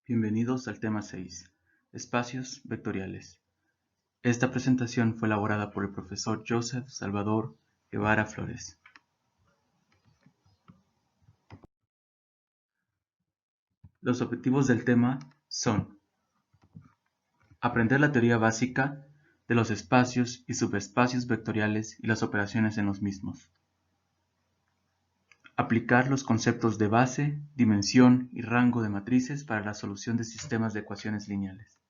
Bienvenidos al tema 6, espacios vectoriales. Esta presentación fue elaborada por el profesor Joseph Salvador Guevara Flores. Los objetivos del tema son aprender la teoría básica de los espacios y subespacios vectoriales y las operaciones en los mismos. Aplicar los conceptos de base, dimensión y rango de matrices para la solución de sistemas de ecuaciones lineales.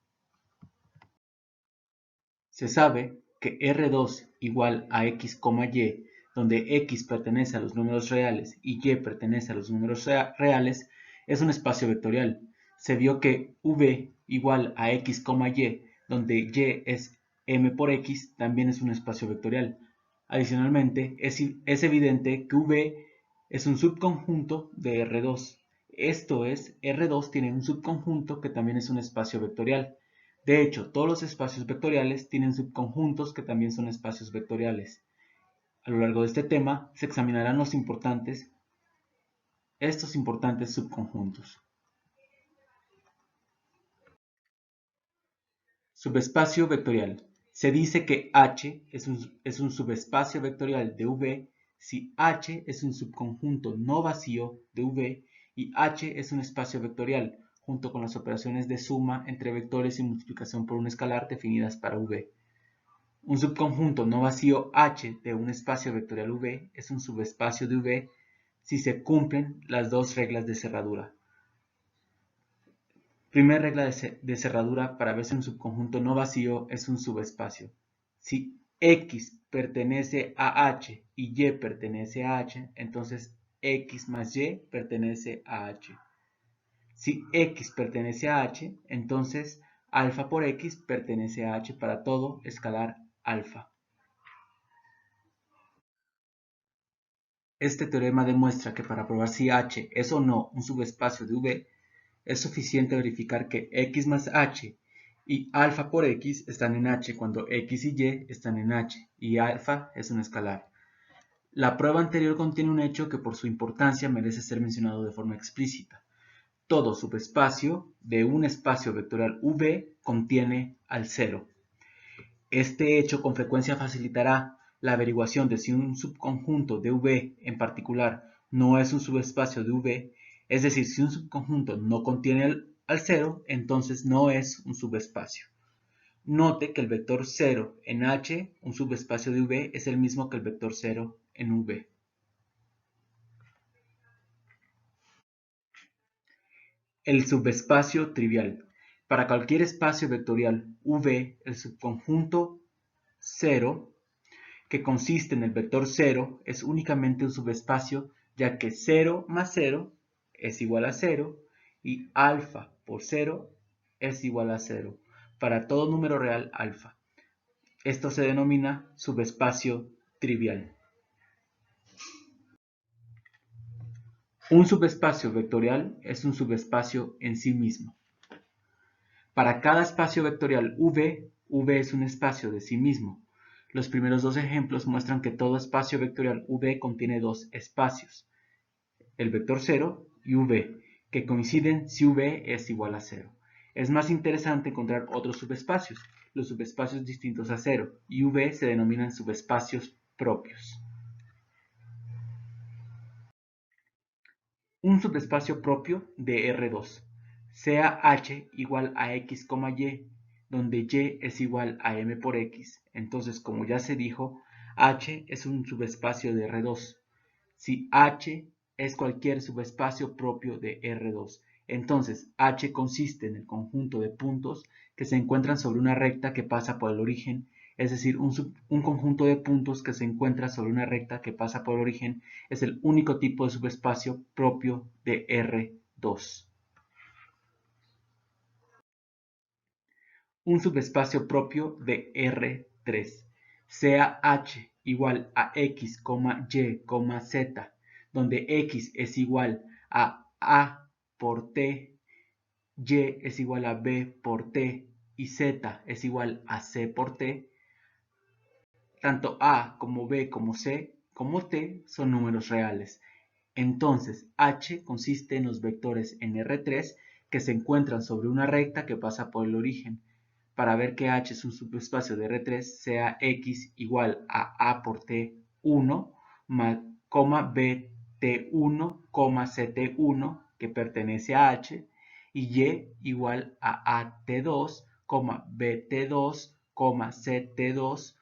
Se sabe que R2 igual a x, y, donde x pertenece a los números reales y y pertenece a los números reales, es un espacio vectorial. Se vio que v igual a x, y, donde y es m por x, también es un espacio vectorial. Adicionalmente, es evidente que v es un subconjunto de R2. Esto es, R2 tiene un subconjunto que también es un espacio vectorial. De hecho, todos los espacios vectoriales tienen subconjuntos que también son espacios vectoriales. A lo largo de este tema se examinarán estos importantes subconjuntos. Subespacio vectorial. Se dice que H es un subespacio vectorial de V si H es un subconjunto no vacío de V y H es un espacio vectorial, junto con las operaciones de suma entre vectores y multiplicación por un escalar definidas para V. Un subconjunto no vacío H de un espacio vectorial V es un subespacio de V si se cumplen las dos reglas de cerradura. Primera regla de cerradura para ver si un subconjunto no vacío es un subespacio. Si X pertenece a H y Y pertenece a H, entonces X más Y pertenece a H. Si X pertenece a H, entonces alfa por X pertenece a H para todo escalar alfa. Este teorema demuestra que para probar si H es o no un subespacio de V, es suficiente verificar que X más H y alfa por X están en H cuando X y Y están en H y alfa es un escalar. La prueba anterior contiene un hecho que por su importancia merece ser mencionado de forma explícita. Todo subespacio de un espacio vectorial V contiene al cero. Este hecho con frecuencia facilitará la averiguación de si un subconjunto de V en particular no es un subespacio de V, es decir, si un subconjunto no contiene al cero, entonces no es un subespacio. Note que el vector 0 en H, un subespacio de V, es el mismo que el vector 0 en V. El subespacio trivial. Para cualquier espacio vectorial V, el subconjunto 0 que consiste en el vector 0 es únicamente un subespacio, ya que 0 más 0 es igual a 0 y alfa por 0 es igual a 0 para todo número real alfa. Esto se denomina subespacio trivial. Un subespacio vectorial es un subespacio en sí mismo. Para cada espacio vectorial V, V es un espacio de sí mismo. Los primeros dos ejemplos muestran que todo espacio vectorial V contiene dos espacios, el vector 0 y V, que coinciden si V es igual a 0. Es más interesante encontrar otros subespacios. Los subespacios distintos a 0 y V se denominan subespacios propios. Un subespacio propio de R2, sea H igual a X, Y, donde Y es igual a M por X. Entonces, como ya se dijo, H es un subespacio de R2. Si H es cualquier subespacio propio de R2, entonces H consiste en el conjunto de puntos que se encuentran sobre una recta que pasa por el origen, es decir, un conjunto de puntos que se encuentra sobre una recta que pasa por el origen es el único tipo de subespacio propio de R2. Un subespacio propio de R3, sea H igual a X, Y, Z, donde X es igual a por T, Y es igual a B por T y Z es igual a C por T, tanto A como B como C como T son números reales. Entonces, H consiste en los vectores en R3 que se encuentran sobre una recta que pasa por el origen. Para ver que H es un subespacio de R3, sea X igual a por T1, B T1, CT1, que pertenece a H, y Y igual a AT2, BT2, CT2,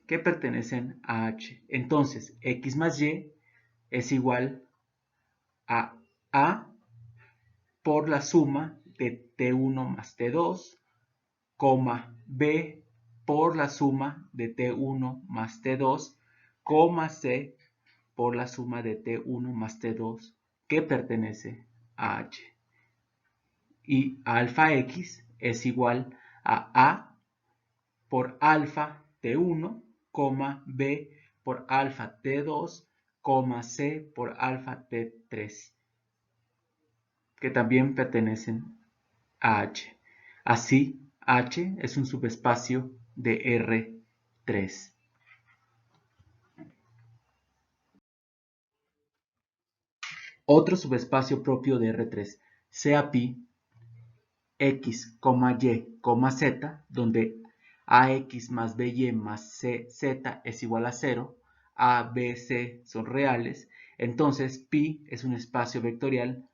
que pertenecen a H. Entonces, X más Y es igual a A por la suma de T1 más T2, B por la suma de T1 más T2, C por la suma de T1 más T2, que pertenece a H. Y alfa X es igual a por alfa T1, B por alfa T2, C por alfa T3, que también pertenecen a H. Así, H es un subespacio de R3. Otro subespacio propio de R3, sea pi x, y, z, donde ax más by más cz es igual a 0, a, b, c son reales, entonces pi es un espacio vectorial.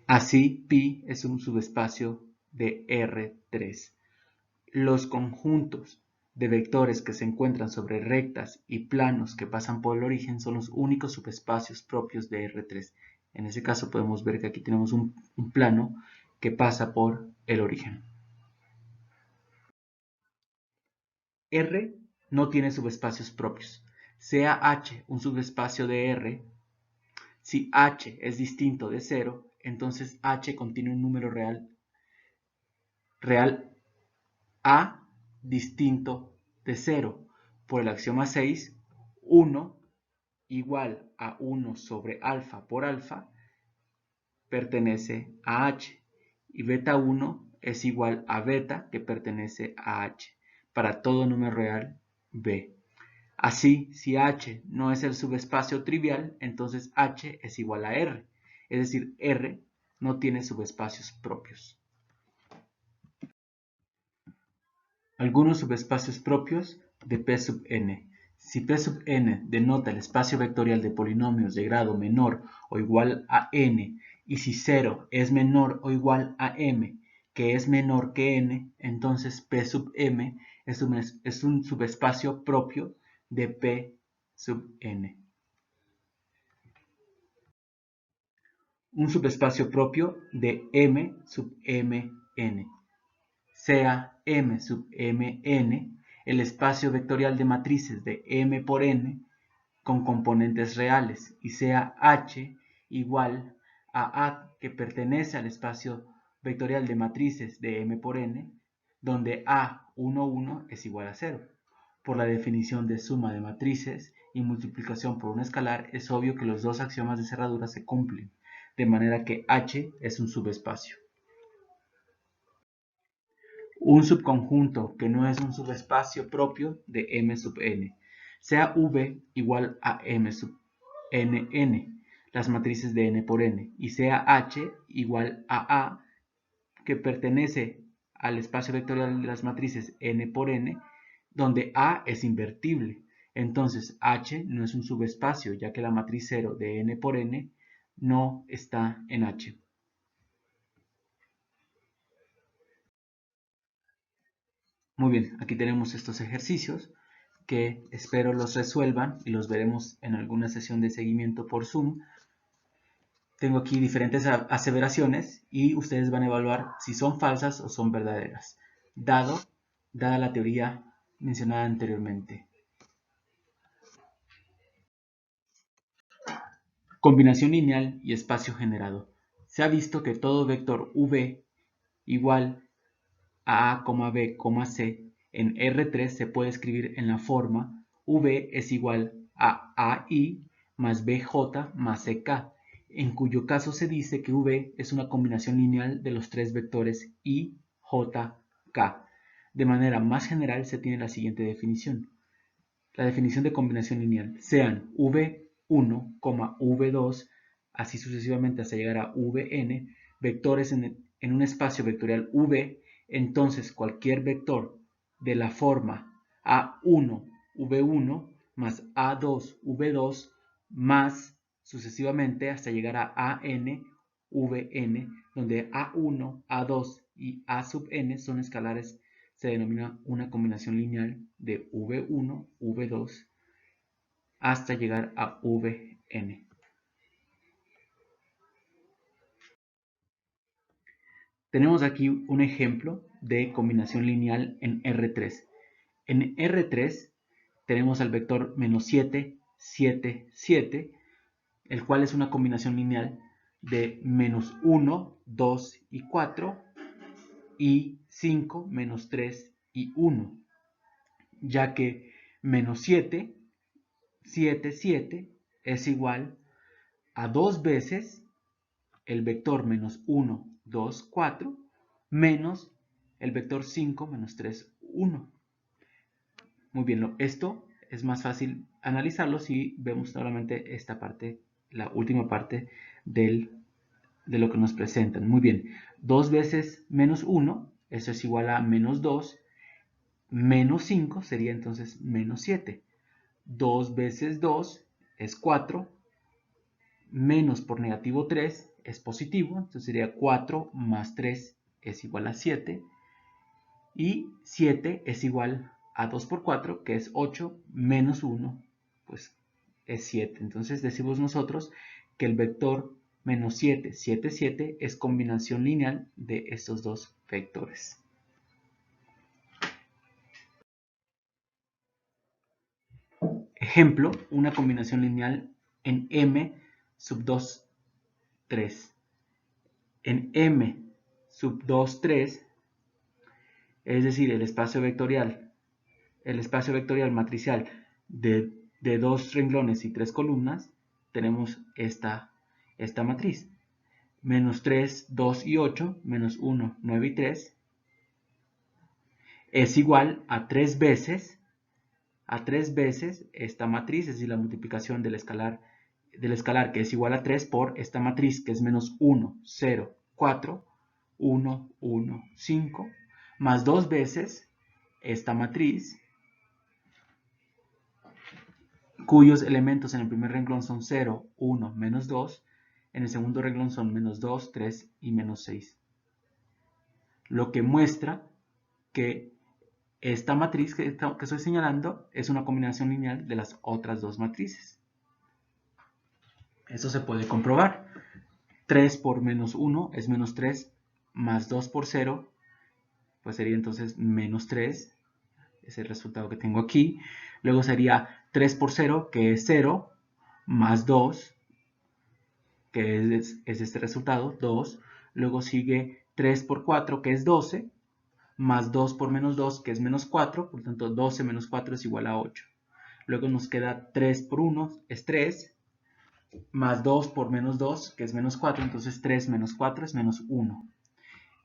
Así, pi es un subespacio de R3. Los conjuntos de vectores que se encuentran sobre rectas y planos que pasan por el origen son los únicos subespacios propios de R3. En ese caso podemos ver que aquí tenemos un plano que pasa por el origen. R no tiene subespacios propios. Sea H un subespacio de R, si H es distinto de 0, entonces H contiene un número real A distinto de 0. Por el axioma 6, 1 igual a 1 sobre alfa por alfa pertenece a H y beta 1 es igual a beta que pertenece a H para todo número real B. Así, si H no es el subespacio trivial, entonces H es igual a R, es decir, R no tiene subespacios propios. Algunos subespacios propios de P sub n. Si P sub n denota el espacio vectorial de polinomios de grado menor o igual a n, y si 0 es menor o igual a m, que es menor que n, entonces P sub m es un subespacio propio de P sub n. Un subespacio propio de m sub mn. Sea M sub Mn el espacio vectorial de matrices de M por N con componentes reales y sea H igual a A que pertenece al espacio vectorial de matrices de M por N, donde A11 es igual a 0. Por la definición de suma de matrices y multiplicación por un escalar, es obvio que los dos axiomas de cerradura se cumplen, de manera que H es un subespacio. Un subconjunto que no es un subespacio propio de M sub n. Sea V igual a M sub nn, las matrices de n por n, y sea H igual a que pertenece al espacio vectorial de las matrices n por n, donde A es invertible. Entonces H no es un subespacio, ya que la matriz 0 de n por n no está en H. Muy bien, aquí tenemos estos ejercicios que espero los resuelvan y los veremos en alguna sesión de seguimiento por Zoom. Tengo aquí diferentes aseveraciones y ustedes van a evaluar si son falsas o son verdaderas, dada la teoría mencionada anteriormente. Combinación lineal y espacio generado. Se ha visto que todo vector v igual a A, B, C en R3 se puede escribir en la forma V es igual a AI más BJ más CK, en cuyo caso se dice que V es una combinación lineal de los tres vectores I, J, K. De manera más general se tiene la siguiente definición. La definición de combinación lineal sean V1, V2 así sucesivamente hasta llegar a Vn, vectores en un espacio vectorial V, entonces cualquier vector de la forma A1, V1 más A2, V2 más sucesivamente hasta llegar a AN, Vn, donde A1, A2 y A sub n son escalares, se denomina una combinación lineal de V1, V2 hasta llegar a Vn. Tenemos aquí un ejemplo de combinación lineal en R3. En R3 tenemos el vector menos 7, 7, 7, el cual es una combinación lineal de menos 1, 2 y 4 y 5, menos 3 y 1, ya que menos 7, 7, 7 es igual a 2 veces el vector menos 1, 2, 4 menos el vector 5, menos 3, 1. Muy bien, esto es más fácil analizarlo si vemos solamente esta parte, la última parte de lo que nos presentan. Muy bien, 2 veces menos 1, eso es igual a menos 2, menos 5 sería entonces menos 7. 2 veces 2 es 4, menos por negativo 3 es positivo, entonces sería 4 más 3 es igual a 7, y 7 es igual a 2 por 4, que es 8, menos 1, pues es 7. Entonces decimos nosotros que el vector menos 7, 7, 7 es combinación lineal de estos dos vectores. Ejemplo, una combinación lineal en M sub 2, 3. En M sub 2, 3, es decir, el espacio vectorial matricial de 2 renglones y 3 columnas, tenemos esta matriz. Menos 3, 2 y 8, menos 1, 9 y 3, es igual a 3 veces esta matriz, es decir, la multiplicación del escalar que es igual a 3 por esta matriz que es menos 1, 0, 4, 1, 1, 5, más 2 veces esta matriz, cuyos elementos en el primer renglón son 0, 1, menos 2, en el segundo renglón son menos 2, 3 y menos 6. Lo que muestra que esta matriz que estoy señalando es una combinación lineal de las otras dos matrices. Eso se puede comprobar. 3 por menos 1 es menos 3, más 2 por 0, pues sería entonces menos 3, es el resultado que tengo aquí. Luego sería 3 por 0, que es 0, más 2, que es este resultado, 2. Luego sigue 3 por 4, que es 12, más 2 por menos 2, que es menos 4, por lo tanto 12 menos 4 es igual a 8. Luego nos queda 3 por 1, es 3, más 2 por menos 2, que es menos 4, entonces 3 menos 4 es menos 1.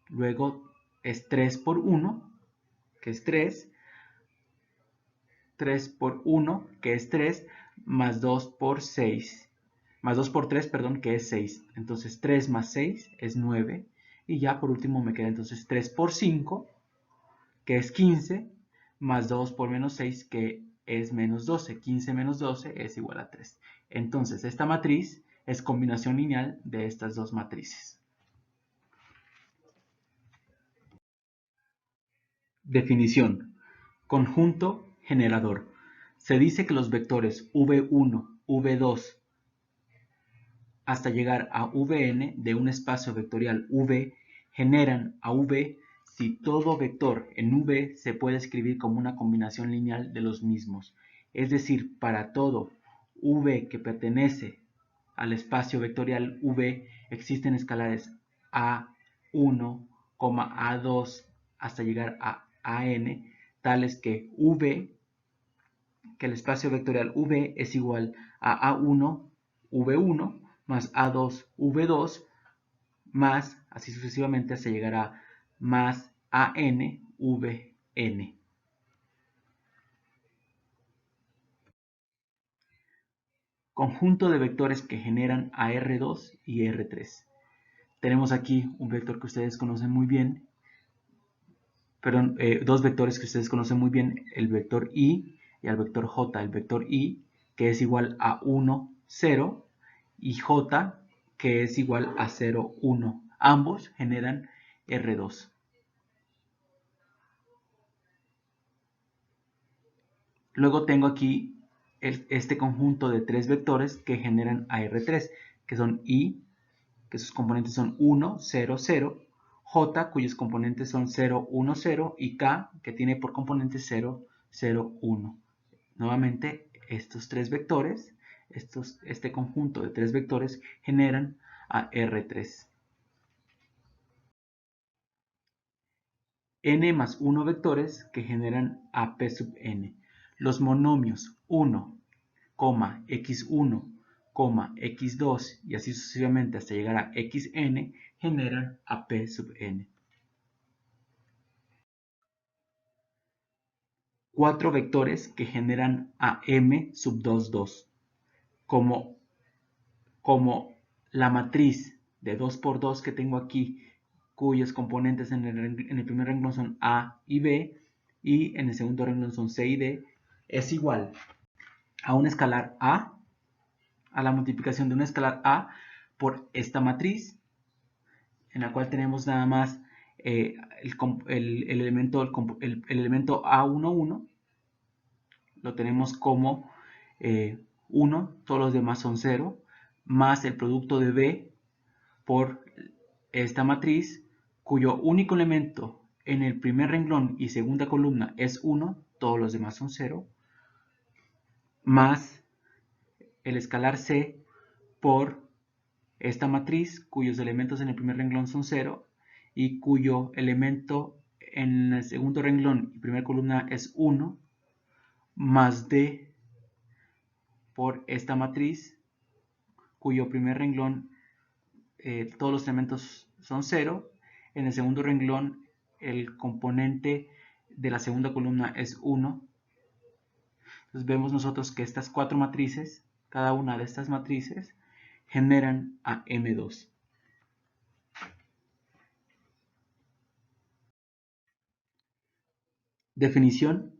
Luego es 3 por 1, que es 3, 3 por 1, que es 3, más 2 por 6, más 2 por 3, perdón, que es 6. Entonces 3 más 6 es 9, y ya por último me queda entonces 3 por 5, que es 15, más 2 por menos 6, que es menos 12. 15 menos 12 es igual a 3. Entonces, esta matriz es combinación lineal de estas dos matrices. Definición. Conjunto generador. Se dice que los vectores v1, v2 hasta llegar a vn de un espacio vectorial v generan a v si todo vector en v se puede escribir como una combinación lineal de los mismos. Es decir, para todo v que pertenece al espacio vectorial v existen escalares a1, a2 hasta llegar a an, tales que el espacio vectorial v es igual a a1, v1 más a2, v2 más, así sucesivamente hasta llegar a más an, vn. Conjunto de vectores que generan a R2 y R3. Tenemos aquí un vector que ustedes conocen muy bien, perdón, dos vectores que ustedes conocen muy bien, el vector I y el vector J. El vector I, que es igual a 1, 0, y J, que es igual a 0, 1. Ambos generan R2. Luego tengo aquí este conjunto de tres vectores que generan a R3, que son I, que sus componentes son 1, 0, 0, J, cuyos componentes son 0, 1, 0, y K, que tiene por componente 0, 0, 1. Nuevamente, estos tres vectores, este conjunto de tres vectores generan a R3. N más 1 vectores que generan a P sub n. Los monomios 1, x1, x2 y así sucesivamente hasta llegar a xn generan a P sub n. Cuatro vectores que generan a M sub 2, 2. Como la matriz de 2 por 2 que tengo aquí, cuyos componentes en el primer renglón son A y B, y en el segundo renglón son C y D, es igual a un escalar A, a la multiplicación de un escalar A por esta matriz, en la cual tenemos nada más el elemento A1, 1, lo tenemos como 1, todos los demás son 0, más el producto de B por esta matriz, cuyo único elemento en el primer renglón y segunda columna es 1, todos los demás son 0, más el escalar C por esta matriz, cuyos elementos en el primer renglón son 0, y cuyo elemento en el segundo renglón y primera columna es 1, más D por esta matriz, cuyo primer renglón todos los elementos son 0, en el segundo renglón el componente de la segunda columna es 1. Entonces vemos nosotros que estas cuatro matrices, cada una de estas matrices, generan a M2. Definición: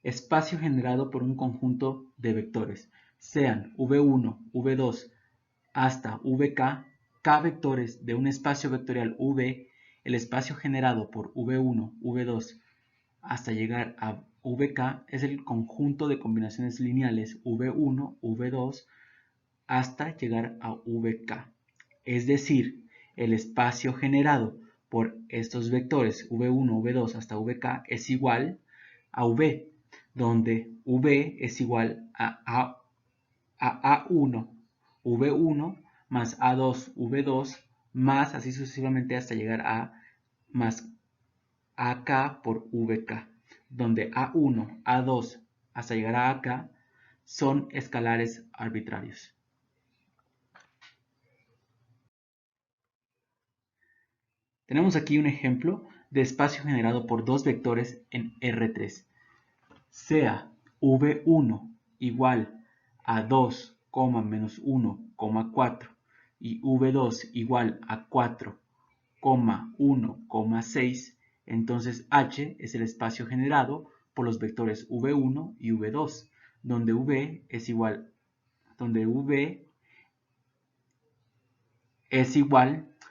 espacio generado por un conjunto de vectores, sean v1, v2 hasta vk, k vectores de un espacio vectorial v. El espacio generado por v1, v2 hasta llegar a vk es el conjunto de combinaciones lineales v1, v2 hasta llegar a vk. Es decir, el espacio generado por estos vectores v1, v2 hasta vk es igual a v, donde v es igual a a1, v1 más a2, v2 más así sucesivamente hasta llegar a más AK por VK, donde A1, A2 hasta llegar a AK son escalares arbitrarios. Tenemos aquí un ejemplo de espacio generado por dos vectores en R3. Sea V1 igual a 2, menos 1, 4 y V2 igual a 4, 1, 6, entonces H es el espacio generado por los vectores V1 y V2, donde V es igual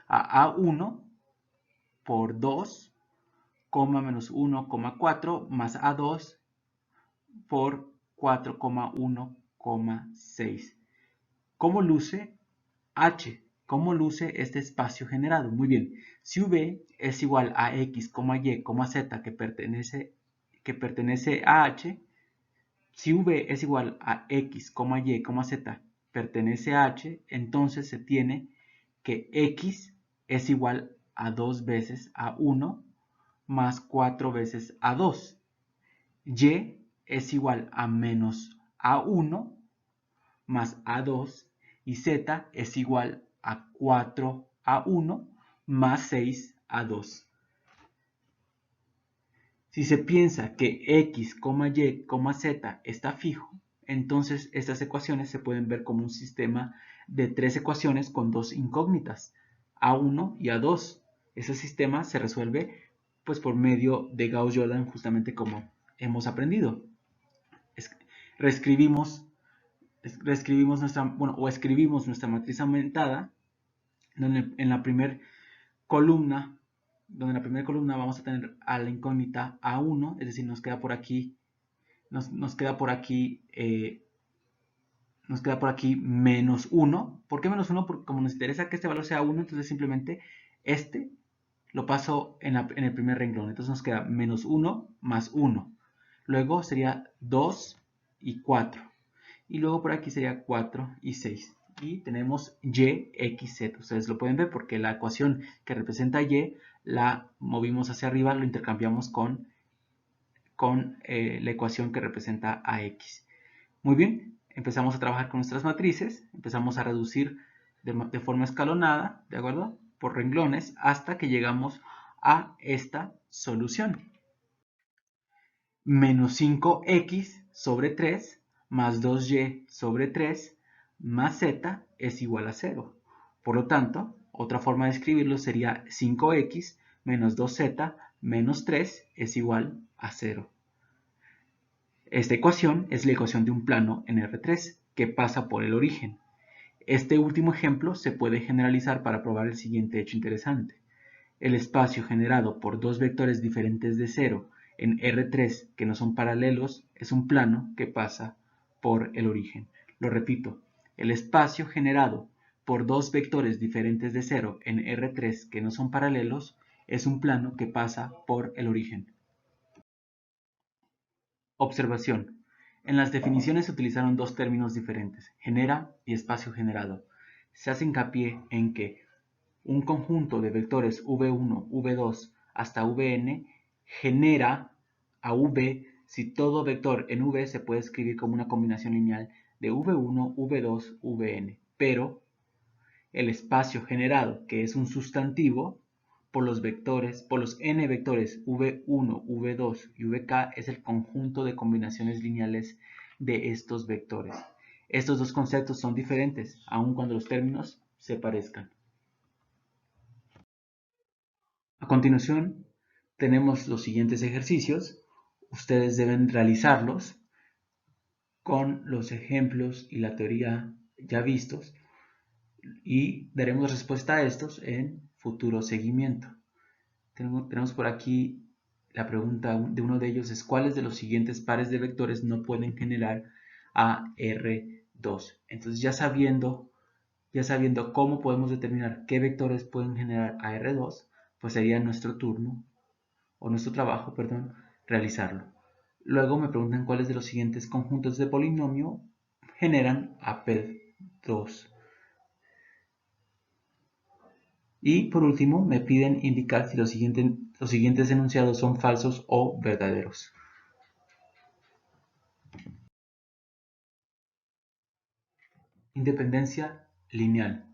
a A1 por 2, menos 1, 4 más A2 por 4, 1, 6. ¿Cómo luce H? ¿Cómo luce este espacio generado? Muy bien, si V es igual a X, Y, Z que pertenece a H, si V es igual a X, Y, Z pertenece a H, entonces se tiene que X es igual a 2 veces A1 más 4 veces A2. Y es igual a menos A1 más A2 y Z es igual a 4A1 más 6A2. Si se piensa que X, Y, Z está fijo, entonces estas ecuaciones se pueden ver como un sistema de 3 ecuaciones con 2 incógnitas, A1 y A2. Ese sistema se resuelve pues por medio de Gauss-Jordan, justamente como hemos aprendido. Escribimos nuestra matriz aumentada, donde en la primera columna vamos a tener a la incógnita A1, es decir, nos queda por aquí menos 1. ¿Por qué menos 1? Porque como nos interesa que este valor sea 1, entonces simplemente este lo paso en el primer renglón. Entonces nos queda menos 1 más 1. Luego sería 2 y 4. Y luego por aquí sería 4 y 6. Y tenemos y, x, z. Ustedes lo pueden ver porque la ecuación que representa y la movimos hacia arriba, lo intercambiamos con la ecuación que representa a x. Muy bien, empezamos a trabajar con nuestras matrices, empezamos a reducir de forma escalonada, ¿de acuerdo? Por renglones, hasta que llegamos a esta solución. Menos 5x sobre 3 más 2y sobre 3 más z es igual a 0. Por lo tanto, otra forma de escribirlo sería 5x menos 2z menos 3 es igual a 0. Esta ecuación es la ecuación de un plano en R3 que pasa por el origen. Este último ejemplo se puede generalizar para probar el siguiente hecho interesante. El espacio generado por dos vectores diferentes de 0 en R3 que no son paralelos es un plano que pasa por el origen. Lo repito, el espacio generado por dos vectores diferentes de 0 en R3 que no son paralelos es un plano que pasa por el origen. Observación. En las definiciones se utilizaron dos términos diferentes, genera y espacio generado. Se hace hincapié en que un conjunto de vectores v1, v2 hasta vn genera a v si todo vector en v se puede escribir como una combinación lineal de v1, v2, vn. Pero el espacio generado, que es un sustantivo, por los n vectores v1, v2 y vk es el conjunto de combinaciones lineales de estos vectores. Estos dos conceptos son diferentes, aun cuando los términos se parezcan. A continuación, tenemos los siguientes ejercicios. Ustedes deben realizarlos con los ejemplos y la teoría ya vistos y daremos respuesta a estos en futuro seguimiento. Tenemos por aquí la pregunta de uno de ellos es ¿cuáles de los siguientes pares de vectores no pueden generar a R2? Entonces ya sabiendo cómo podemos determinar qué vectores pueden generar a R2, pues sería nuestro turno o nuestro trabajo, perdón, realizarlo. Luego me preguntan cuáles de los siguientes conjuntos de polinomio generan a P2. Y por último me piden indicar si los siguientes enunciados son falsos o verdaderos. Independencia lineal.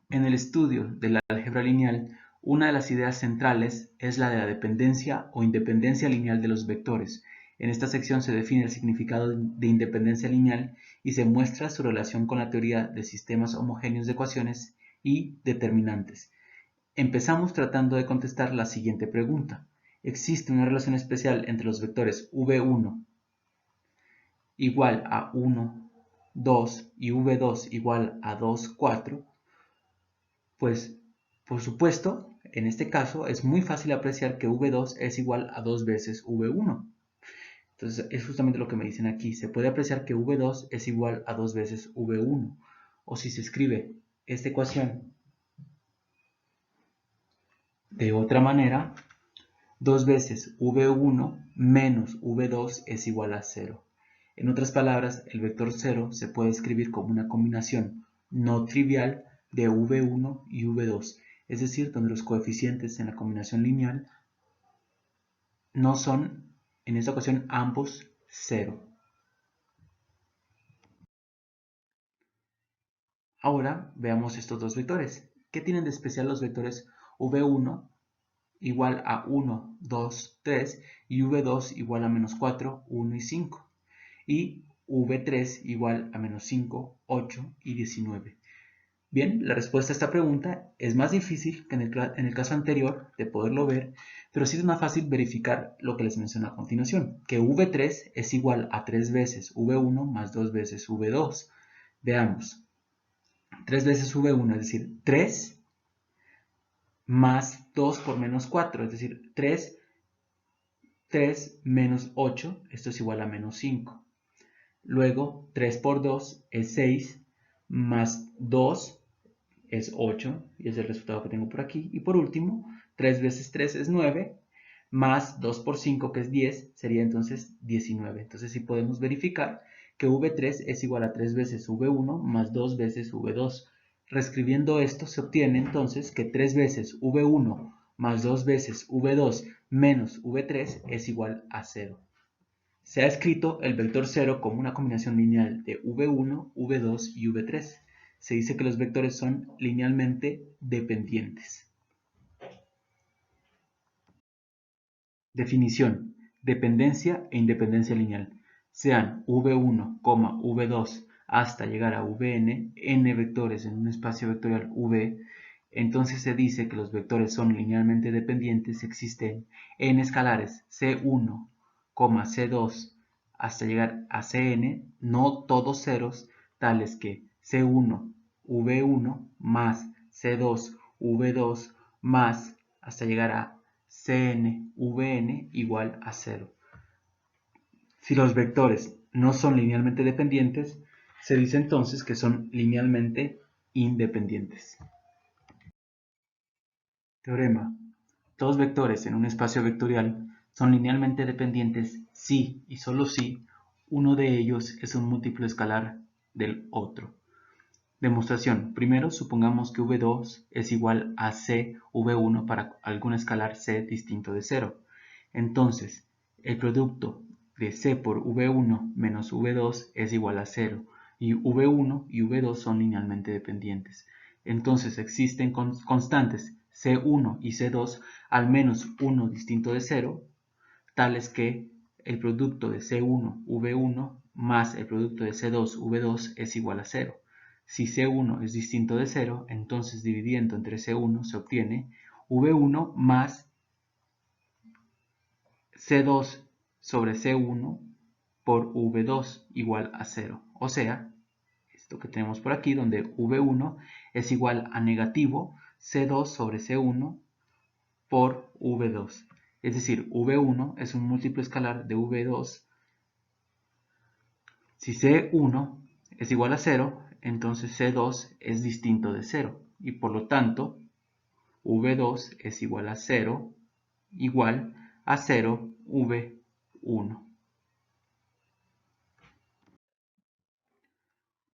En el estudio de la álgebra lineal, una de las ideas centrales es la de la dependencia o independencia lineal de los vectores. En esta sección se define el significado de independencia lineal y se muestra su relación con la teoría de sistemas homogéneos de ecuaciones y determinantes. Empezamos tratando de contestar la siguiente pregunta. ¿Existe una relación especial entre los vectores v1 igual a 1, 2 y v2 igual a 2, 4? Pues, por supuesto, en este caso es muy fácil apreciar que v2 es igual a 2 veces v1. Entonces, es justamente lo que me dicen aquí. Se puede apreciar que v2 es igual a 2 veces v1. O si se escribe esta ecuación de otra manera, 2 veces v1 menos v2 es igual a 0. En otras palabras, el vector 0 se puede escribir como una combinación no trivial de v1 y v2, es decir, donde los coeficientes en la combinación lineal no son, en esta ocasión, ambos 0. Ahora veamos estos dos vectores. ¿Qué tienen de especial los vectores v1 igual a 1, 2, 3 y v2 igual a menos 4, 1 y 5? Y v3 igual a menos 5, 8 y 19. Bien, la respuesta a esta pregunta es más difícil que en el caso anterior de poderlo ver, pero sí es más fácil verificar lo que les menciono a continuación, que v3 es igual a 3 veces v1 más 2 veces v2. Veamos, 3 veces v1, es decir, 3 más 2 por menos 4, es decir, 3 menos 8, esto es igual a menos 5. Luego, 3 por 2 es 6, más 2 es 8, y es el resultado que tengo por aquí. Y por último, 3 veces 3 es 9, más 2 por 5, que es 10, sería entonces 19. Entonces sí podemos verificar que v3 es igual a 3 veces v1 más 2 veces v2. Reescribiendo esto se obtiene entonces que 3 veces v1 más 2 veces v2 menos v3 es igual a 0. Se ha escrito el vector 0 como una combinación lineal de v1, v2 y v3. Se dice que los vectores son linealmente dependientes. Definición: dependencia e independencia lineal. Sean v1, v2 hasta llegar a vn, n vectores en un espacio vectorial v, entonces se dice que los vectores son linealmente dependientes si existen n escalares c1, c2 hasta llegar a cn, no todos ceros, tales que c1, v1 más c2, v2 más hasta llegar a cn, vn igual a 0. Si los vectores no son linealmente dependientes, se dice entonces que son linealmente independientes. Teorema: todos vectores en un espacio vectorial son linealmente dependientes si y solo si uno de ellos es un múltiplo escalar del otro. Demostración: primero supongamos que v2 es igual a cv1 para algún escalar c distinto de 0. Entonces, el producto de c por v1 menos v2 es igual a 0, y v1 y v2 son linealmente dependientes. Entonces existen constantes c1 y c2 al menos uno distinto de 0, tales que el producto de c1, v1 más el producto de c2, v2 es igual a 0. Si c1 es distinto de 0, entonces dividiendo entre c1 se obtiene v1 más c2 sobre c1 por v2 igual a 0. O sea, esto que tenemos por aquí, donde v1 es igual a negativo c2 sobre c1 por v2. Es decir, v1 es un múltiplo escalar de v2. Si c1 es igual a 0, entonces c2 es distinto de 0. Y por lo tanto, v2 es igual a 0, igual a 0 v1.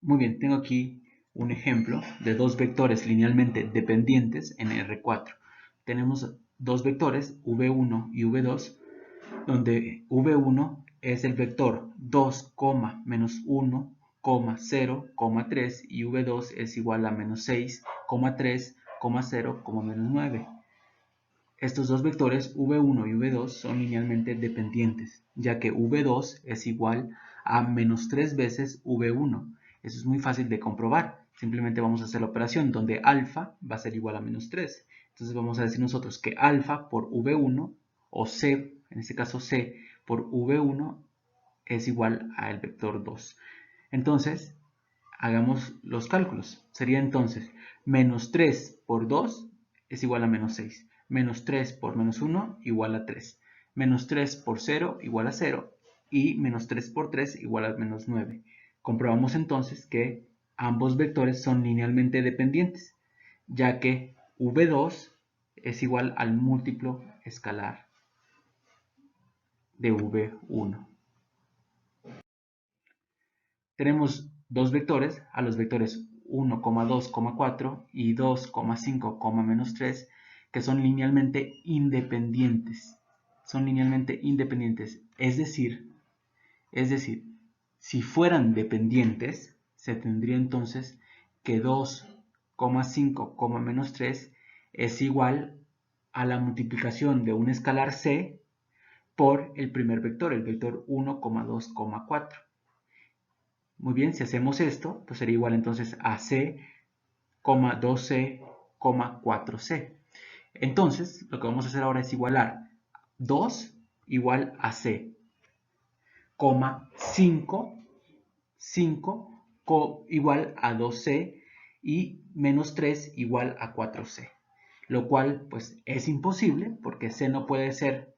Muy bien, tengo aquí un ejemplo de dos vectores linealmente dependientes en R4. Tenemos dos vectores, v1 y v2, donde v1 es el vector 2, menos 1, 0, 3 y v2 es igual a menos 6, 3, 0, menos 9. Estos dos vectores v1 y v2 son linealmente dependientes, ya que v2 es igual a menos 3 veces v1. Eso es muy fácil de comprobar. Simplemente vamos a hacer la operación donde alfa va a ser igual a menos 3. Entonces vamos a decir nosotros que alfa por v1, o c, en este caso c por v1, es igual al vector 2. Entonces, hagamos los cálculos. Sería entonces menos 3 por 2 es igual a menos 6. Menos 3 por menos 1 igual a 3. Menos 3 por 0 igual a 0. Y menos 3 por 3 igual a menos 9. Comprobamos entonces que ambos vectores son linealmente dependientes, ya que v2 es igual al múltiplo escalar de v1. Tenemos dos vectores, a los vectores 1, 2, 4 y 2, 5, menos 3, que son linealmente independientes. Son linealmente independientes. Es decir, si fueran dependientes, se tendría entonces que 2, 5, menos 3 es igual a la multiplicación de un escalar c por el primer vector, el vector 1, 2, 4. Muy bien, si hacemos esto, pues sería igual entonces a C, 2C, 4C. Entonces, lo que vamos a hacer ahora es igualar 2 igual a C, 5, 5 igual a 2C y menos 3 igual a 4C. Lo cual pues es imposible porque C no pueden ser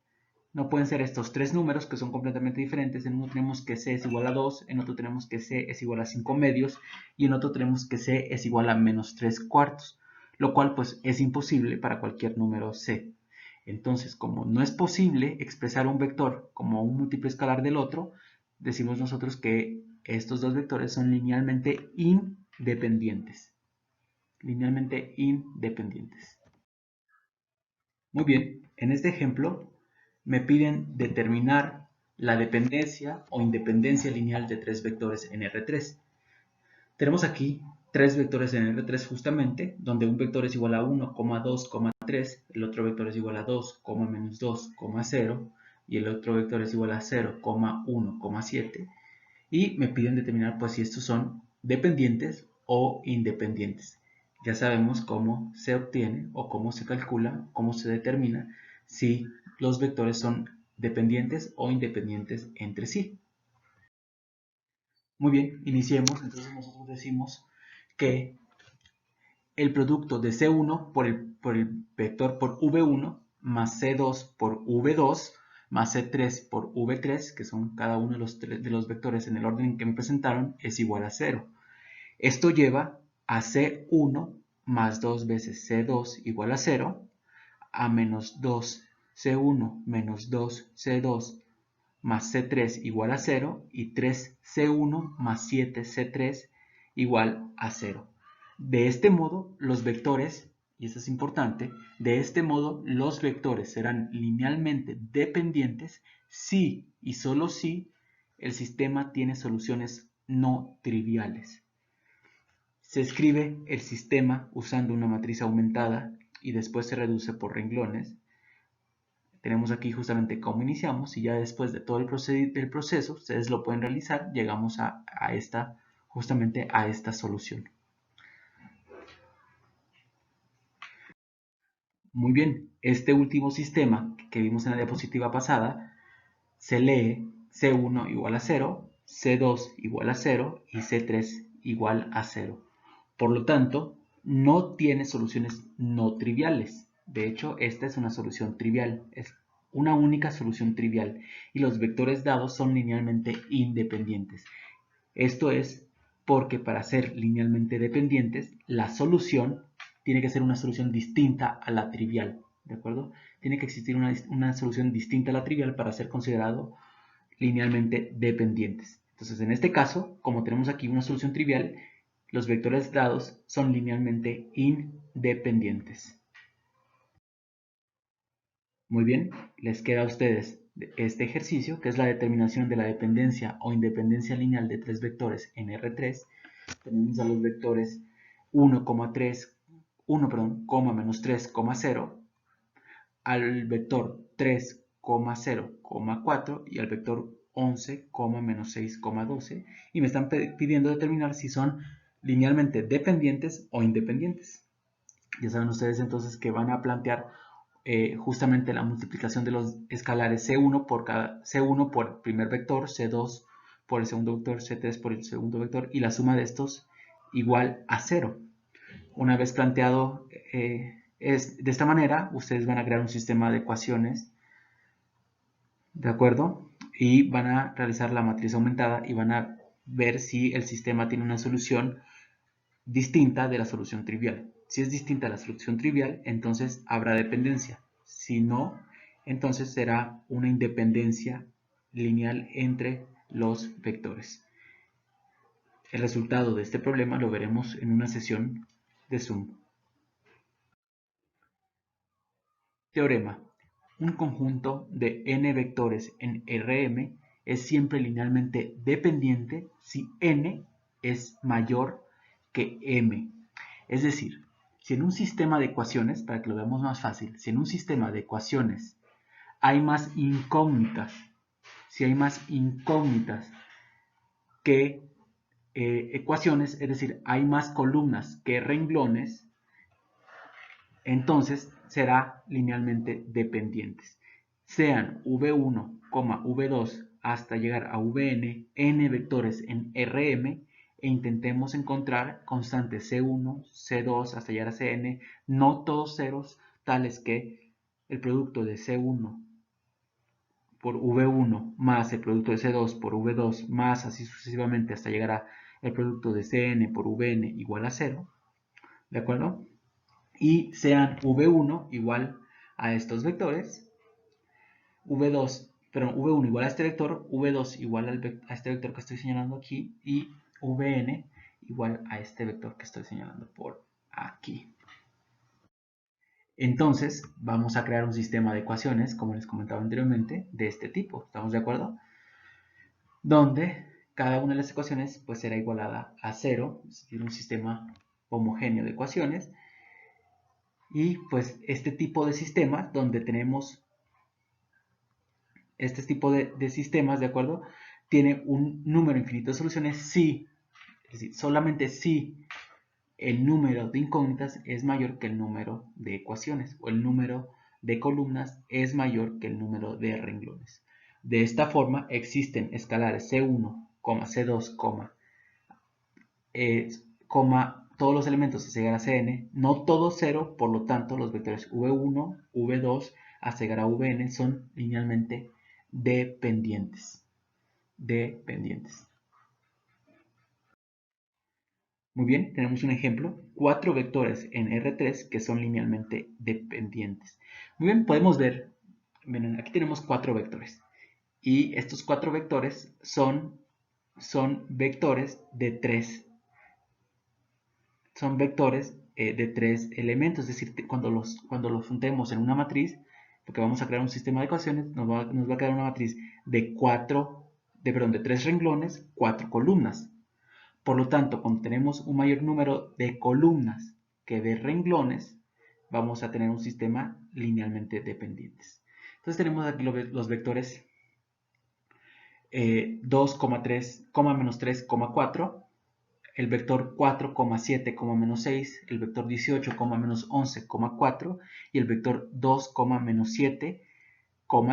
estos tres números que son completamente diferentes. En uno tenemos que C es igual a 2, en otro tenemos que C es igual a 5 medios y en otro tenemos que C es igual a menos 3 cuartos, lo cual pues es imposible para cualquier número C. Entonces, como no es posible expresar un vector como un múltiplo escalar del otro, decimos nosotros que estos dos vectores son linealmente independientes. Linealmente independientes. Muy bien, en este ejemplo me piden determinar la dependencia o independencia lineal de tres vectores en R3. Tenemos aquí tres vectores en R3 justamente, donde un vector es igual a 1, 2, 3, el otro vector es igual a 2, menos 2, 0, y el otro vector es igual a 0, 1, 7, y me piden determinar pues si estos son dependientes o independientes. Ya sabemos cómo se obtiene o cómo se calcula, cómo se determina si los vectores son dependientes o independientes entre sí. Muy bien, iniciemos. Entonces nosotros decimos que el producto de C1 por el vector por V1 más C2 por V2 más C3 por V3, que son cada uno de los vectores en el orden en que me presentaron, es igual a 0. Esto lleva a C1 más 2 veces C2 igual a 0, a menos 2 C1 menos 2 C2 más C3 igual a 0 y 3 C1 más 7 C3 igual a 0. De este modo, los vectores, y esto es importante, de este modo los vectores serán linealmente dependientes si y solo si el sistema tiene soluciones no triviales. Se escribe el sistema usando una matriz aumentada y después se reduce por renglones. Tenemos aquí justamente cómo iniciamos y ya después de todo el proceso, ustedes lo pueden realizar, llegamos justamente a esta solución. Muy bien, este último sistema que vimos en la diapositiva pasada se lee C1 igual a 0, C2 igual a 0 y C3 igual a 0. Por lo tanto, no tiene soluciones no triviales. De hecho, esta es una solución trivial, es una única solución trivial y los vectores dados son linealmente independientes. Esto es porque para ser linealmente dependientes, la solución tiene que ser una solución distinta a la trivial, ¿de acuerdo? Tiene que existir una solución distinta a la trivial para ser considerado linealmente dependientes. Entonces, en este caso, como tenemos aquí una solución trivial, los vectores dados son linealmente independientes. Muy bien, les queda a ustedes este ejercicio, que es la determinación de la dependencia o independencia lineal de tres vectores en R3. Tenemos a los vectores 1, 3, 1, menos 3, 0, al vector 3, 0, 4 y al vector 11, menos 6, 12, y me están pidiendo determinar si son linealmente dependientes o independientes. Ya saben ustedes entonces que van a plantear justamente la multiplicación de los escalares C1 por el primer vector, C2 por el segundo vector, C3 por el segundo vector y la suma de estos igual a 0. Una vez planteado de esta manera, ustedes van a crear un sistema de ecuaciones, ¿de acuerdo? Y van a realizar la matriz aumentada y van a ver si el sistema tiene una solución distinta de la solución trivial. Si es distinta a la solución trivial, entonces habrá dependencia. Si no, entonces será una independencia lineal entre los vectores. El resultado de este problema lo veremos en una sesión de Zoom. Teorema. Un conjunto de n vectores en Rm es siempre linealmente dependiente si n es mayor que m. Es decir, si en un sistema de ecuaciones, para que lo veamos más fácil, si en un sistema de ecuaciones hay más incógnitas, si hay más incógnitas que ecuaciones, es decir, hay más columnas que renglones, entonces será linealmente dependientes. Sean v1, v2 hasta llegar a vn, n vectores en Rm, e intentemos encontrar constantes C1, C2 hasta llegar a Cn, no todos ceros, tales que el producto de C1 por V1 más el producto de C2 por V2 más así sucesivamente hasta llegar a el producto de Cn por Vn igual a 0, ¿de acuerdo? Y sean V1 igual a estos vectores, V1 igual a este vector, V2 igual a este vector que estoy señalando aquí y Vn igual a este vector que estoy señalando por aquí. Entonces vamos a crear un sistema de ecuaciones, como les comentaba anteriormente, de este tipo. ¿Estamos de acuerdo? Donde cada una de las ecuaciones pues será igualada a 0, es decir, un sistema homogéneo de ecuaciones. Y pues este tipo de sistemas, donde tenemos este tipo de sistemas, ¿de acuerdo? Tiene un número infinito de soluciones si, es decir, solamente si el número de incógnitas es mayor que el número de ecuaciones, o el número de columnas es mayor que el número de renglones. De esta forma existen escalares C1, C2, todos los elementos hasta llegar a Cn, no todos 0, por lo tanto los vectores v1, v2 hasta llegar a vn son linealmente dependientes. Muy bien, tenemos un ejemplo, 4 vectores en R3 que son linealmente dependientes. Muy bien, podemos ver, miren, aquí tenemos 4 vectores y estos 4 vectores son vectores de 3 elementos, es decir, cuando los juntemos en una matriz, porque vamos a crear un sistema de ecuaciones, nos va a quedar una matriz de 3 renglones, 4 columnas. Por lo tanto, cuando tenemos un mayor número de columnas que de renglones, vamos a tener un sistema linealmente dependientes. Entonces tenemos aquí los vectores 2, 3, menos 3, 4, el vector 4, 7, menos 6, el vector 18, menos 11, 4 y el vector 2, menos 7,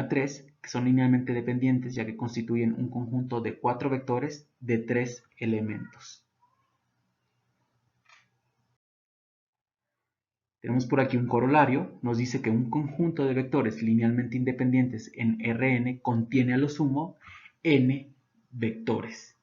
3, que son linealmente dependientes ya que constituyen un conjunto de 4 vectores de 3 elementos. Tenemos por aquí un corolario, nos dice que un conjunto de vectores linealmente independientes en Rn contiene a lo sumo n vectores.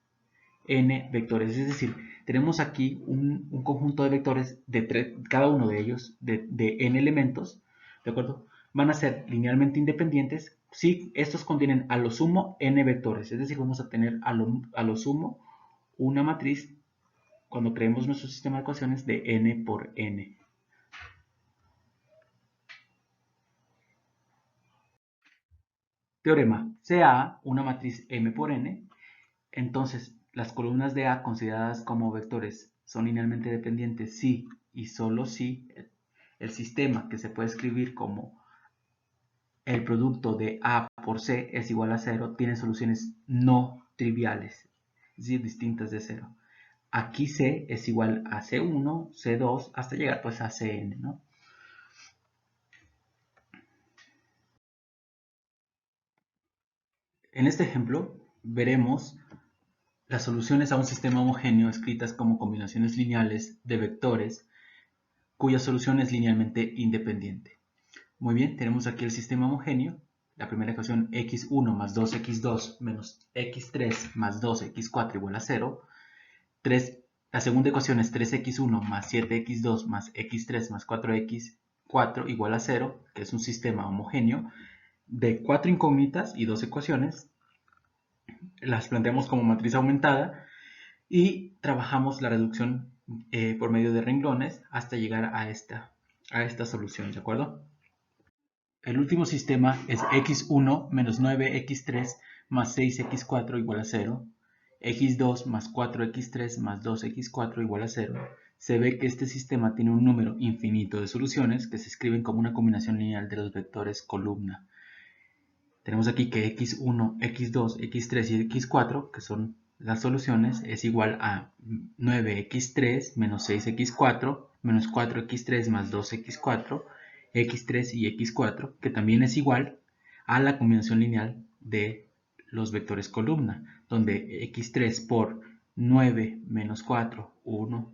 N vectores, es decir, tenemos aquí un conjunto de vectores de cada uno de ellos de n elementos, ¿de acuerdo? Van a ser linealmente independientes si estos contienen a lo sumo n vectores, es decir, vamos a tener a lo sumo una matriz cuando creemos nuestro sistema de ecuaciones de n por n. Teorema, sea A una matriz M por N, entonces las columnas de A consideradas como vectores son linealmente dependientes si y solo si el sistema, que se puede escribir como el producto de A por C es igual a 0, tiene soluciones no triviales, es decir, distintas de 0. Aquí C es igual a C1, C2, hasta llegar pues a Cn, ¿no? En este ejemplo veremos las soluciones a un sistema homogéneo escritas como combinaciones lineales de vectores cuya solución es linealmente independiente. Muy bien, tenemos aquí el sistema homogéneo. La primera ecuación x1 más 2x2 menos x3 más 2x4 igual a 0. La segunda ecuación es 3x1 más 7x2 más x3 más 4x4 igual a 0, que es un sistema homogéneo de 4 incógnitas y 2 ecuaciones. Las planteamos como matriz aumentada y trabajamos la reducción por medio de renglones hasta llegar a esta solución, ¿de acuerdo? El último sistema es x1 menos 9x3 más 6x4 igual a 0, x2 más 4x3 más 2x4 igual a 0. Se ve que este sistema tiene un número infinito de soluciones que se escriben como una combinación lineal de los vectores columna. Tenemos aquí que x1, x2, x3 y x4, que son las soluciones es igual a 9x3 menos 6x4 menos 4x3 más 2x4, x3 y x4, que también es igual a la combinación lineal de los vectores columna, donde x3 por 9 menos 4, 1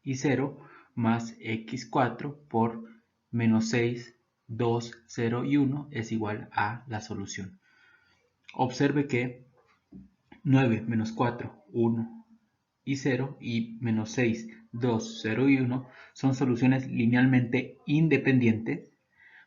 y 0, más x4 por menos 6, 2, 0 y 1 es igual a la solución. Observe que 9 menos 4, 1 y 0 y menos 6, 2, 0 y 1 son soluciones linealmente independientes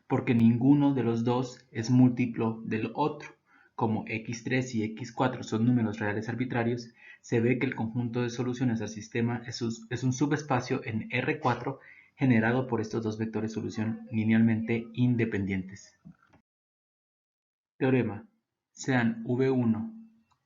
porque ninguno de los dos es múltiplo del otro. Como x3 y x4 son números reales arbitrarios, se ve que el conjunto de soluciones al sistema es un subespacio en R4 generado por estos dos vectores solución linealmente independientes. Teorema: sean v1,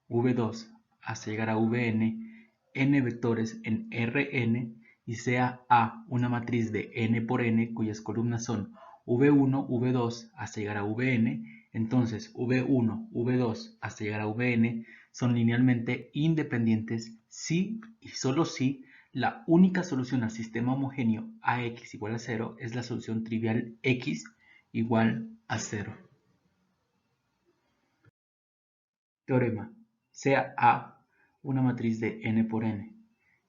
v2 hasta llegar a vn, n vectores en Rn y sea A una matriz de n por n cuyas columnas son v1, v2 hasta llegar a vn, entonces v1, v2 hasta llegar a vn son linealmente independientes si y solo si la única solución al sistema homogéneo Ax igual a 0 es la solución trivial x igual a 0. Teorema: sea A una matriz de n por n,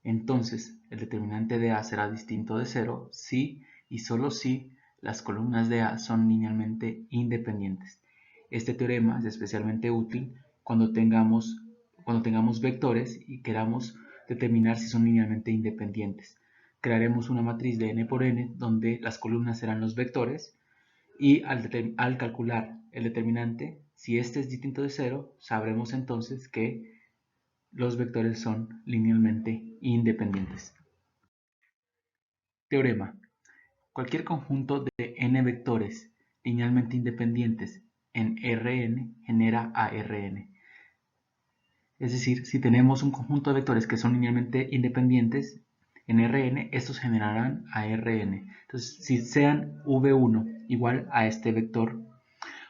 entonces el determinante de A será distinto de 0 si y solo si las columnas de A son linealmente independientes. Este teorema es especialmente útil cuando tengamos vectores y queramos determinar si son linealmente independientes. Crearemos una matriz de n por n donde las columnas serán los vectores y al calcular el determinante, si este es distinto de 0, sabremos entonces que los vectores son linealmente independientes. Teorema: cualquier conjunto de n vectores linealmente independientes en Rn genera a Rn. Es decir, si tenemos un conjunto de vectores que son linealmente independientes en Rn, estos generarán a Rn. Entonces, si sean v1 igual a este vector,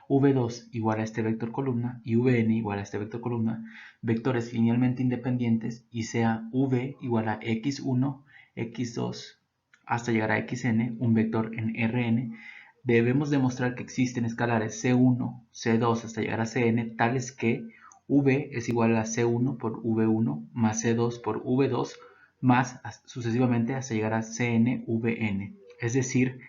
v2 igual a este vector columna y vn igual a este vector columna, vectores linealmente independientes, y sea v igual a x1, x2 hasta llegar a xn, un vector en Rn, debemos demostrar que existen escalares c1, c2 hasta llegar a cn tales que v es igual a c1 por v1 más c2 por v2 más sucesivamente hasta llegar a cn vn. Es decir,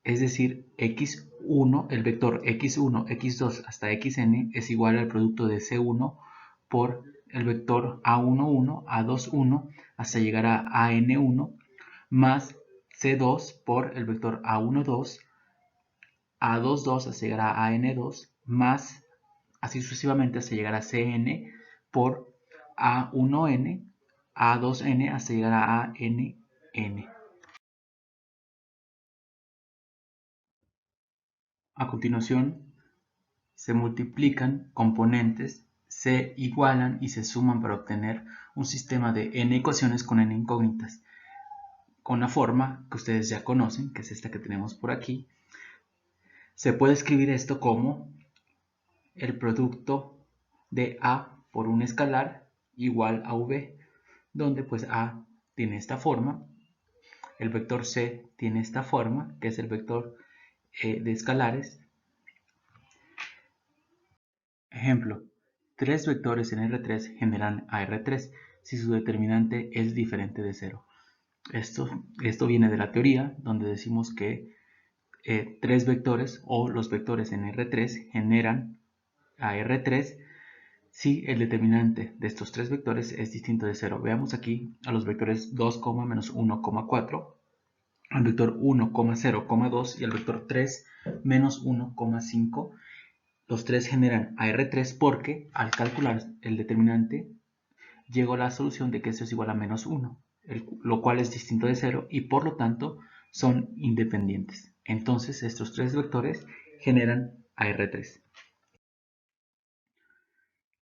x1, el vector x1, x2 hasta xn es igual al producto de c1 por el vector a11, a21 hasta llegar a an1 más c2 por el vector a12, a22 hasta llegar a an2 más así sucesivamente hasta llegar a cn por a1n, a2n hasta llegar a ann. A continuación, se multiplican componentes, se igualan y se suman para obtener un sistema de n ecuaciones con n incógnitas, con la forma que ustedes ya conocen, que es esta que tenemos por aquí. Se puede escribir esto como el producto de A por un escalar igual a V, donde pues A tiene esta forma, el vector C tiene esta forma, que es el vector de escalares. Ejemplo: tres vectores en R3 generan a R3 si su determinante es diferente de 0. Esto viene de la teoría, donde decimos que tres vectores o los vectores en R3 generan a R3 si el determinante de estos tres vectores es distinto de 0. Veamos aquí a los vectores 2, menos 1, 4, al vector 1, 0, 2 y al vector 3, menos 1, 5. Los tres generan a R3 porque al calcular el determinante llego a la solución de que esto es igual a menos 1, lo cual es distinto de 0 y por lo tanto son independientes. Entonces estos tres vectores generan a R3.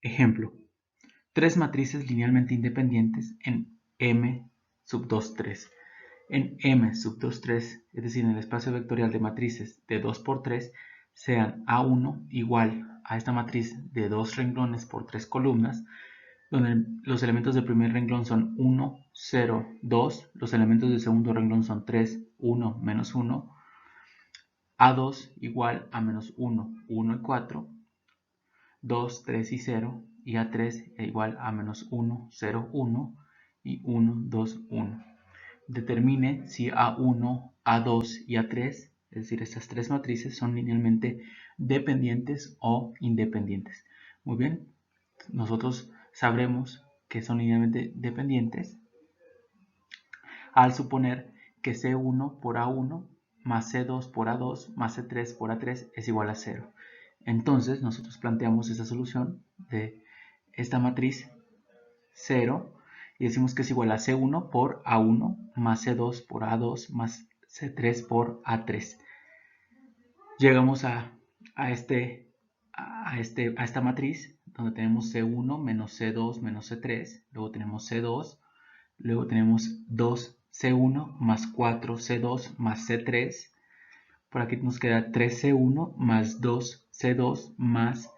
Ejemplo: tres matrices linealmente independientes en M sub 2, 3. En M sub 2, 3, es decir, en el espacio vectorial de matrices de 2 por 3, sean A1 igual a esta matriz de 2 renglones por 3 columnas, donde los elementos del primer renglón son 1, 0, 2, los elementos del segundo renglón son 3, 1, menos 1, A2 igual a menos 1, 1 y 4, 2, 3 y 0, y A3 igual a menos 1, 0, 1 y 1, 2, 1. Determine si A1, A2 y A3, es decir, estas tres matrices son linealmente dependientes o independientes. Muy bien, nosotros sabremos que son linealmente dependientes al suponer que C1 por A1 más C2 por A2 más C3 por A3 es igual a 0. Entonces nosotros planteamos esta solución de esta matriz 0 y decimos que es igual a C1 por A1 más C2 por A2 más C3 por A3. Llegamos a esta matriz donde tenemos C1 menos C2 menos C3, luego tenemos C2, luego tenemos 2C1 más 4C2 más C3, por aquí nos queda 3C1 más 2C2 más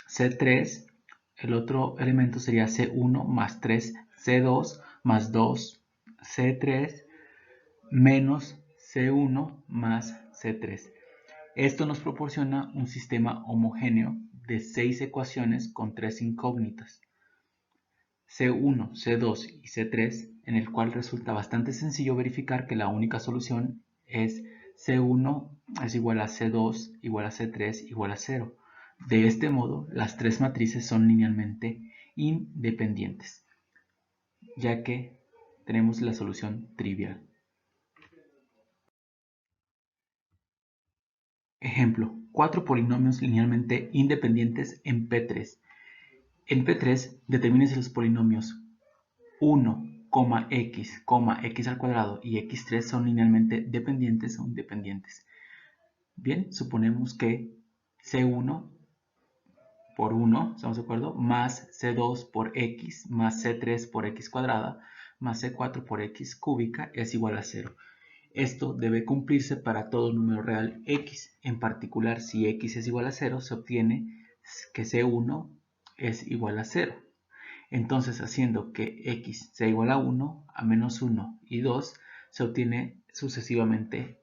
C3, el otro elemento sería C1 más 3C2 más 2C3 menos C1 más C3. Esto nos proporciona un sistema homogéneo de 6 ecuaciones con 3 incógnitas, C1, C2 y C3, en el cual resulta bastante sencillo verificar que la única solución es C1 es igual a C2 igual a C3 igual a 0. De este modo, las tres matrices son linealmente independientes, ya que tenemos la solución trivial. Ejemplo, 4 polinomios linealmente independientes en P3. En P3, determine si los polinomios 1, x, x al cuadrado y x3 son linealmente dependientes o independientes. Bien, suponemos que C1 por 1, ¿estamos de acuerdo? Más C2 por x más C3 por x cuadrada más C4 por x cúbica es igual a 0. Esto debe cumplirse para todo número real x. En particular, si x es igual a 0, se obtiene que C1 es igual a 0. Entonces, haciendo que x sea igual a 1, a menos 1 y 2, se obtiene sucesivamente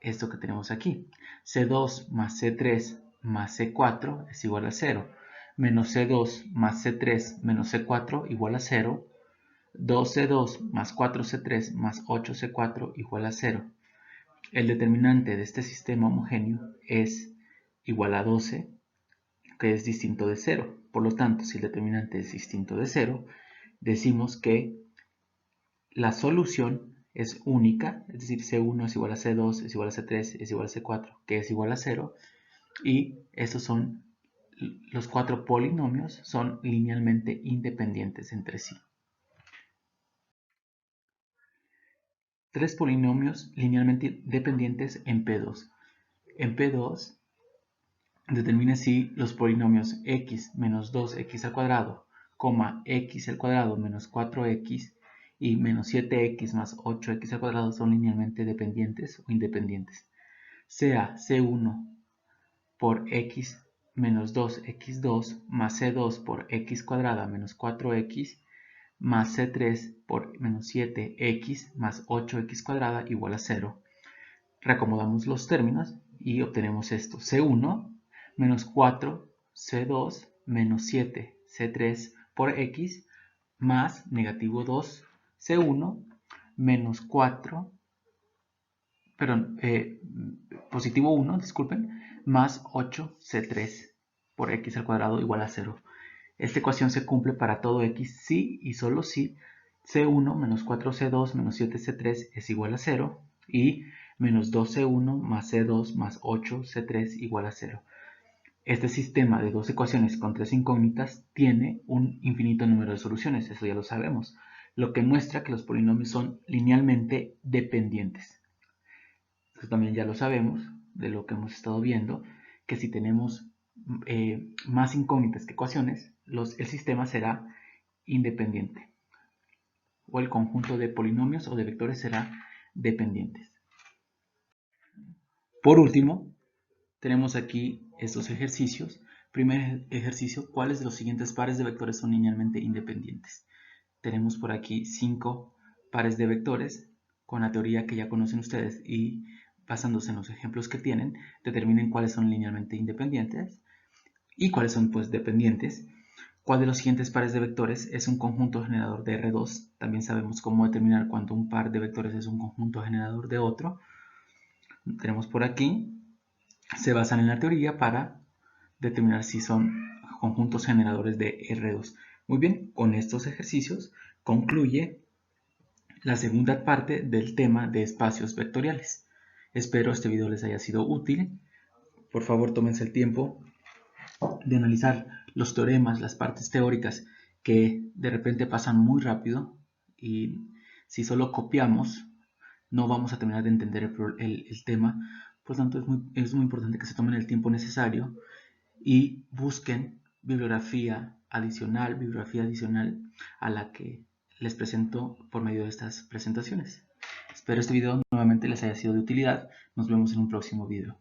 esto que tenemos aquí. C2 más C3 más C4 es igual a 0. Menos C2 más C3 menos C4 igual a 0. 2C2 más 4C3 más 8C4 igual a 0. El determinante de este sistema homogéneo es igual a 12, que es distinto de 0. Por lo tanto, si el determinante es distinto de 0, decimos que la solución es única, es decir, C1 es igual a C2, es igual a C3, es igual a C4, que es igual a 0, y estos son los 4 polinomios, son linealmente independientes entre sí. 3 polinomios linealmente dependientes en P2. En P2, determine si los polinomios x menos 2x al cuadrado, x al cuadrado menos 4x y menos 7x más 8x al cuadrado son linealmente dependientes o independientes. Sea C1 por x menos 2x2 más C2 por x cuadrada menos 4x más C3 por menos 7x más 8x cuadrada igual a 0. Reacomodamos los términos y obtenemos esto. C1 menos 4 C2 menos 7 C3 por x más negativo 2 C1 menos 4, perdón, positivo 1, disculpen, más 8 C3 por x al cuadrado igual a 0. Esta ecuación se cumple para todo x si y solo si C1 menos 4C2 menos 7C3 es igual a 0 y menos 2C1 más C2 más 8C3 igual a 0. Este sistema de dos ecuaciones con tres incógnitas tiene un infinito número de soluciones, eso ya lo sabemos, lo que muestra que los polinomios son linealmente dependientes. Esto también ya lo sabemos de lo que hemos estado viendo, que si tenemos más incógnitas que ecuaciones, el sistema será independiente, o el conjunto de polinomios o de vectores será dependientes. Por último, tenemos aquí estos ejercicios Primer ejercicio, ¿cuáles de los siguientes pares de vectores son linealmente independientes? Tenemos por aquí 5 pares de vectores con la teoría que ya conocen ustedes y basándose en los ejemplos que tienen, determinen cuáles son linealmente independientes y cuáles son pues dependientes. ¿Cuál de los siguientes pares de vectores es un conjunto generador de R2? También sabemos cómo determinar cuando un par de vectores es un conjunto generador de otro. Tenemos por aquí, se basan en la teoría para determinar si son conjuntos generadores de R2. Muy bien, con estos ejercicios concluye la segunda parte del tema de espacios vectoriales. Espero este video les haya sido útil. Por favor, tómense el tiempo de analizar los teoremas, las partes teóricas que de repente pasan muy rápido y si solo copiamos no vamos a terminar de entender el tema. Por lo tanto, es muy importante que se tomen el tiempo necesario y busquen bibliografía adicional a la que les presento por medio de estas presentaciones. Espero este video nuevamente les haya sido de utilidad. Nos vemos en un próximo video.